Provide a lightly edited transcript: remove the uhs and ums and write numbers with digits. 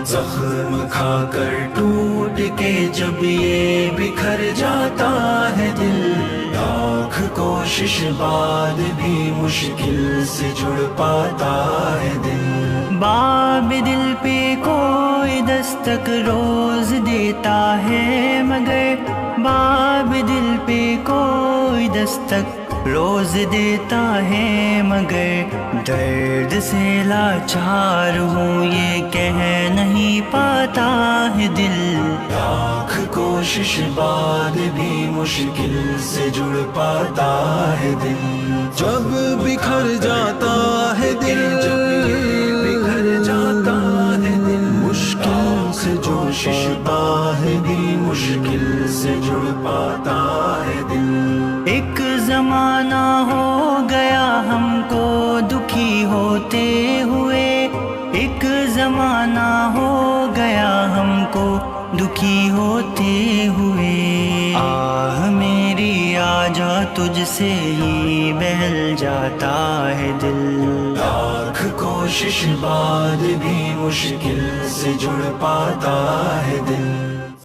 زخم کھا کر ٹوٹ کے جب یہ بکھر جاتا ہے دل، لاکھ کوشش بعد بھی مشکل سے جڑ پاتا ہے دل۔ باب دل پہ کوئی دستک روز دیتا ہے، مگر باب دل پہ کوئی دستک روز دیتا ہے، مگر درد سے لاچار ہوں یہ کہہ نہیں پاتا ہے دل۔ لاکھ کوشش بعد بھی مشکل سے جڑ پاتا ہے دل۔ جب بکھر جاتا ہے دل، جب یہ بکھر جاتا ہے دل، مشکل سے کوشش بعد بھی مشکل سے جڑ پاتا ہے دل۔ ایک زمانہ ہو گیا ہم کو دکھی ہوتے ہوئے، ایک زمانہ ہو گیا ہم کو دکھی ہوتے ہوئے، آہ میری آجا تجھ سے ہی بہل جاتا ہے دل۔ لاکھ کوشش بعد بھی مشکل سے جڑ پاتا ہے دل۔